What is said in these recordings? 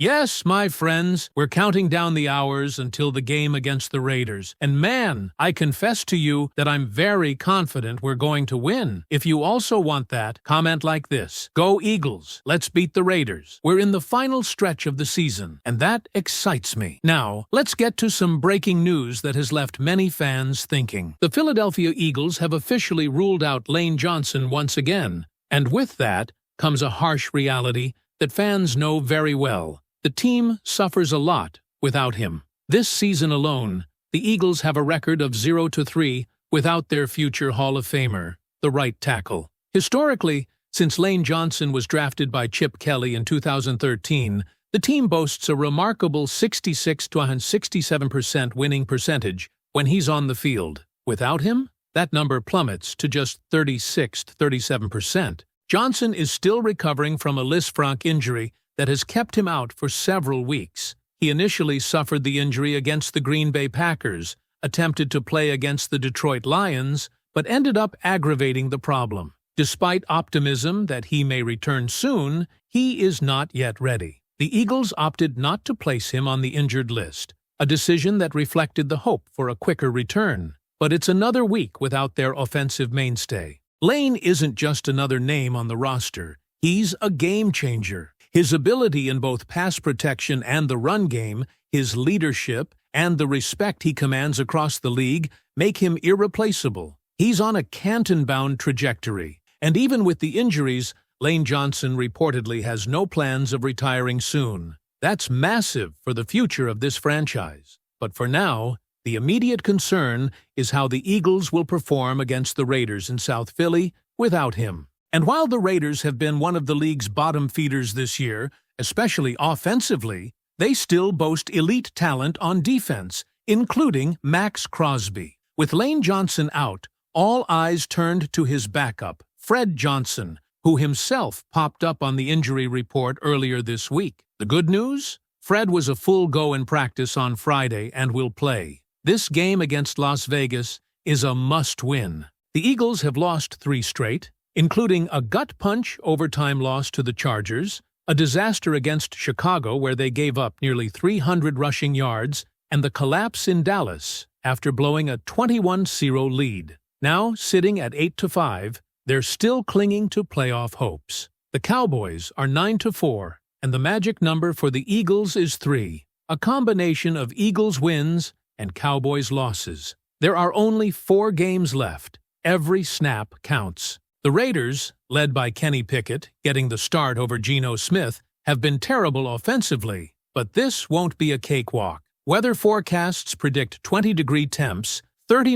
Yes, my friends, we're counting down the hours until the game against the Raiders. And man, I confess to you that I'm very confident we're going to win. If you also want that, comment like this: Go Eagles! Let's beat the Raiders. We're in the final stretch of the season, and that excites me. Now, let's get to some breaking news that has left many fans thinking. The Philadelphia Eagles have officially ruled out Lane Johnson once again. And with that comes a harsh reality that fans know very well. The team suffers a lot without him. This season alone, the Eagles have a record of 0-3 without their future Hall of Famer, the right tackle. Historically, since Lane Johnson was drafted by Chip Kelly in 2013, the team boasts a remarkable 66-67% winning percentage when he's on the field. Without him, that number plummets to just 36-37%. Johnson is still recovering from a Lisfranc injury that has kept him out for several weeks. He initially suffered the injury against the Green Bay Packers, attempted to play against the Detroit Lions, but ended up aggravating the problem. Despite optimism that he may return soon, he is not yet ready. The Eagles opted not to place him on the injured list, a decision that reflected the hope for a quicker return. But it's another week without their offensive mainstay. Lane isn't just another name on the roster. He's a game changer. His ability in both pass protection and the run game, his leadership, and the respect he commands across the league make him irreplaceable. He's on a Canton-bound trajectory, and even with the injuries, Lane Johnson reportedly has no plans of retiring soon. That's massive for the future of this franchise. But for now, the immediate concern is how the Eagles will perform against the Raiders in South Philly without him. And while the Raiders have been one of the league's bottom feeders this year, especially offensively, they still boast elite talent on defense, including Max Crosby. With Lane Johnson out, all eyes turned to his backup, Fred Johnson, who himself popped up on the injury report earlier this week. The good news? Fred was a full go in practice on Friday and will play. This game against Las Vegas is a must-win. The Eagles have lost 3 straight, including a gut-punch overtime loss to the Chargers, a disaster against Chicago where they gave up nearly 300 rushing yards, and the collapse in Dallas after blowing a 21-0 lead. Now, sitting at 8-5, they're still clinging to playoff hopes. The Cowboys are 9-4, and the magic number for the Eagles is 3, a combination of Eagles wins and Cowboys losses. There are only 4 games left. Every snap counts. The Raiders, led by Kenny Pickett, getting the start over Geno Smith, have been terrible offensively, but this won't be a cakewalk. Weather forecasts predict 20-degree temps, 30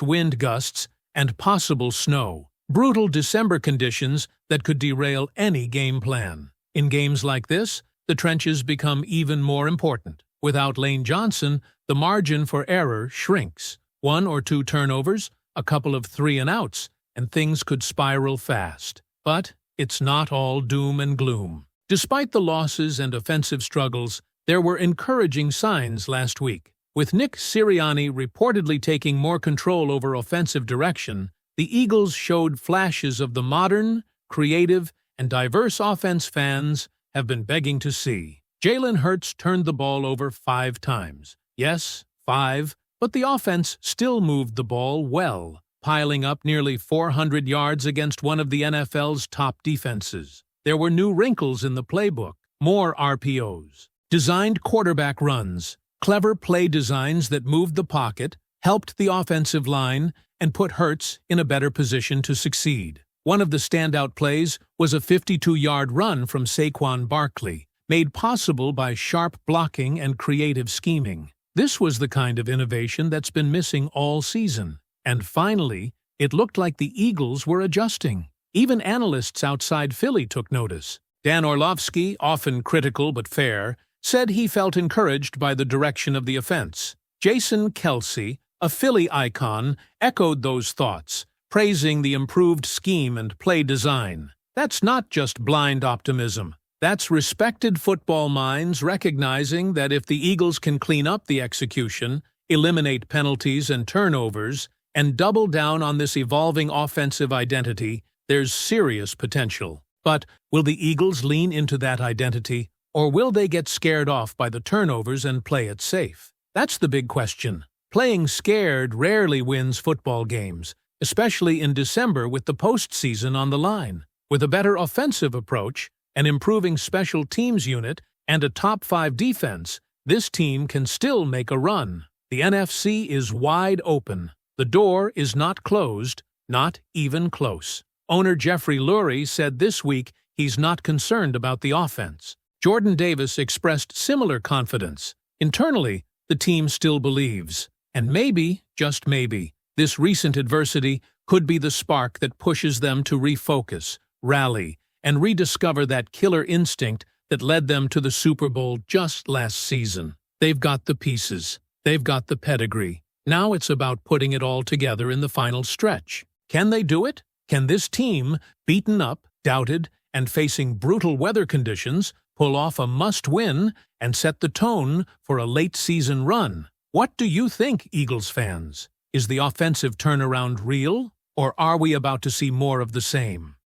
wind gusts, and possible snow. Brutal December conditions that could derail any game plan. In games like this, the trenches become even more important. Without Lane Johnson, the margin for error shrinks. 1 or 2 turnovers, a couple of 3-and-outs, and things could spiral fast. But it's not all doom and gloom. Despite the losses and offensive struggles, there were encouraging signs last week. With Nick Sirianni reportedly taking more control over offensive direction, the Eagles showed flashes of the modern, creative, and diverse offense fans have been begging to see. Jalen Hurts turned the ball over 5 times. Yes, 5, but the offense still moved the ball well, piling up nearly 400 yards against one of the NFL's top defenses. There were new wrinkles in the playbook, more RPOs, designed quarterback runs, clever play designs that moved the pocket, helped the offensive line, and put Hurts in a better position to succeed. One of the standout plays was a 52-yard run from Saquon Barkley, made possible by sharp blocking and creative scheming. This was the kind of innovation that's been missing all season. And finally, it looked like the Eagles were adjusting. Even analysts outside Philly took notice. Dan Orlovsky, often critical but fair, said he felt encouraged by the direction of the offense. Jason Kelce, a Philly icon, echoed those thoughts, praising the improved scheme and play design. That's not just blind optimism. That's respected football minds recognizing that if the Eagles can clean up the execution, eliminate penalties and turnovers, and double down on this evolving offensive identity, there's serious potential. But will the Eagles lean into that identity, Or will they get scared off by the turnovers and play it safe? That's the big question. Playing scared rarely wins football games, especially in December with the postseason on the line. With a better offensive approach, an improving special teams unit, and a top-5 defense, this team can still make a run. The NFC is wide open. The door is not closed, not even close. Owner Jeffrey Lurie said this week he's not concerned about the offense. Jordan Davis expressed similar confidence. Internally, the team still believes. And maybe, just maybe, this recent adversity could be the spark that pushes them to refocus, rally, and rediscover that killer instinct that led them to the Super Bowl just last season. They've got the pieces. They've got the pedigree. Now it's about putting it all together in the final stretch. Can they do it? Can this team, beaten up, doubted, and facing brutal weather conditions, pull off a must-win and set the tone for a late-season run? What do you think, Eagles fans? Is the offensive turnaround real, or are we about to see more of the same?